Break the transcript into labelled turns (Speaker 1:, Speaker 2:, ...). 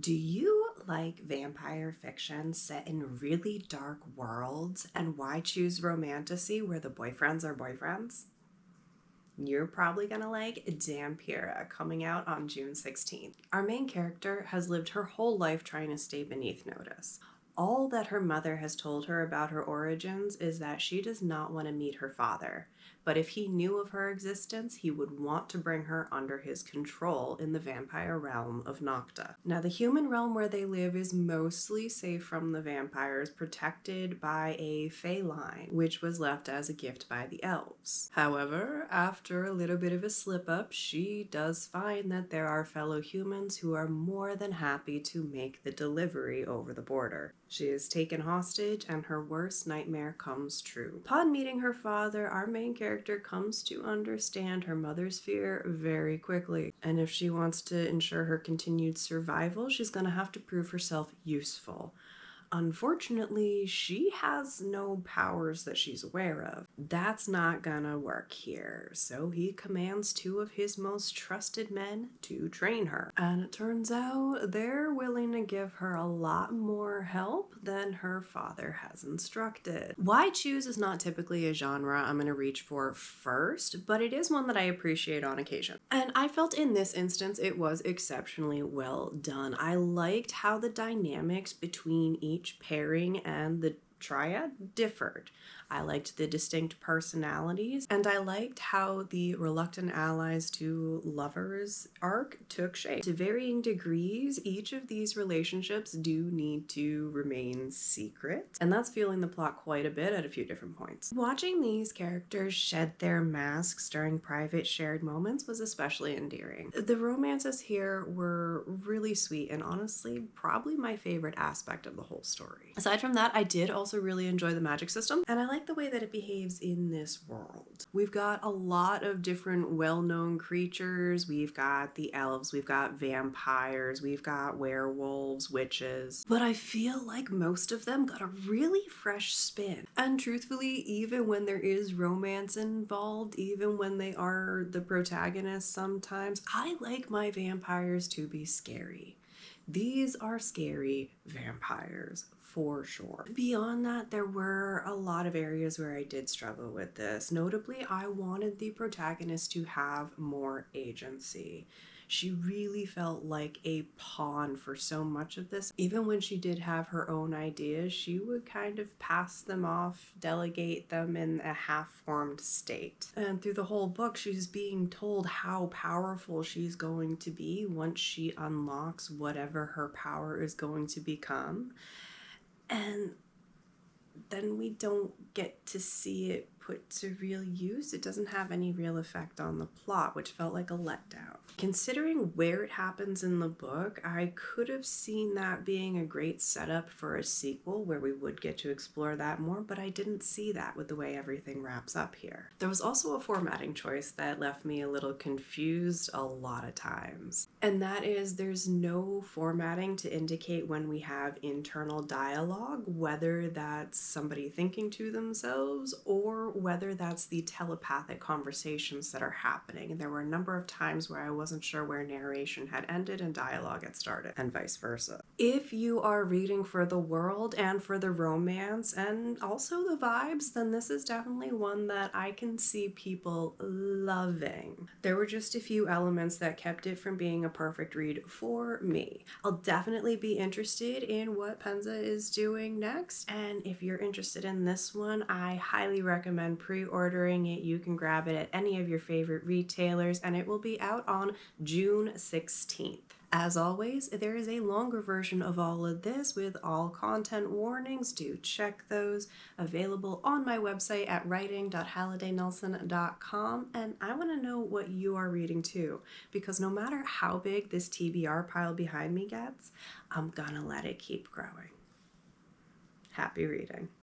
Speaker 1: Do you like vampire fiction set in really dark worlds? And why choose Romantasy where the boyfriends are boyfriends? You're probably gonna like Dhampira, coming out on June 16th. Our main character has lived her whole life trying to stay beneath notice. All that her mother has told her about her origins is that she does not want to meet her father. But if he knew of her existence, he would want to bring her under his control in the vampire realm of Nocta. Now, the human realm where they live is mostly safe from the vampires, protected by a fey line, which was left as a gift by the elves. However, after a little bit of a slip-up, she does find that there are fellow humans who are more than happy to make the delivery over the border. She is taken hostage and her worst nightmare comes true. Upon meeting her father, our main character comes to understand her mother's fear very quickly. And if she wants to ensure her continued survival, she's going to have to prove herself useful. Unfortunately, she has no powers that she's aware of. That's not gonna work here, so he commands two of his most trusted men to train her. And it turns out they're willing to give her a lot more help than her father has instructed. Why choose is not typically a genre I'm gonna reach for first, but it is one that I appreciate on occasion. And I felt in this instance it was exceptionally well done. I liked how the dynamics between each pairing and the triad differed. I liked the distinct personalities, and I liked how the reluctant allies to lovers arc took shape. To varying degrees, each of these relationships do need to remain secret, and that's fueling the plot quite a bit at a few different points. Watching these characters shed their masks during private shared moments was especially endearing. The romances here were really sweet and honestly probably my favorite aspect of the whole story. Aside from that, I did also really enjoy the magic system, and I like the way that it behaves in this world. We've got a lot of different well-known creatures. We've got the elves, we've got vampires, we've got werewolves, witches, but I feel like most of them got a really fresh spin. And truthfully, even when there is romance involved, even when they are the protagonists sometimes, I like my vampires to be scary. These are scary vampires, for sure. Beyond that, there were a lot of areas where I did struggle with this. Notably, I wanted the protagonist to have more agency. She really felt like a pawn for so much of this. Even when she did have her own ideas, she would kind of pass them off, delegate them in a half-formed state. And through the whole book, she's being told how powerful she's going to be once she unlocks whatever her power is going to become. And then we don't get to see it put to real use. It doesn't have any real effect on the plot, which felt like a letdown. Considering where it happens in the book, I could have seen that being a great setup for a sequel where we would get to explore that more, but I didn't see that with the way everything wraps up here. There was also a formatting choice that left me a little confused a lot of times, and that is there's no formatting to indicate when we have internal dialogue, whether that's somebody thinking to themselves or whether that's the telepathic conversations that are happening. And there were a number of times where I wasn't sure where narration had ended and dialogue had started, and vice versa. If you are reading for the world and for the romance and also the vibes, then this is definitely one that I can see people loving. There were just a few elements that kept it from being a perfect read for me. I'll definitely be interested in what Pennza is doing next, and if you're interested in this one, I highly recommend pre-ordering it. You can grab it at any of your favorite retailers, and it will be out on June 16th. As always, there is a longer version of all of this with all content warnings. Do check those. Available on my website at writing.hallidaynelson.com, and I want to know what you are reading too, because no matter how big this TBR pile behind me gets, I'm gonna let it keep growing. Happy reading.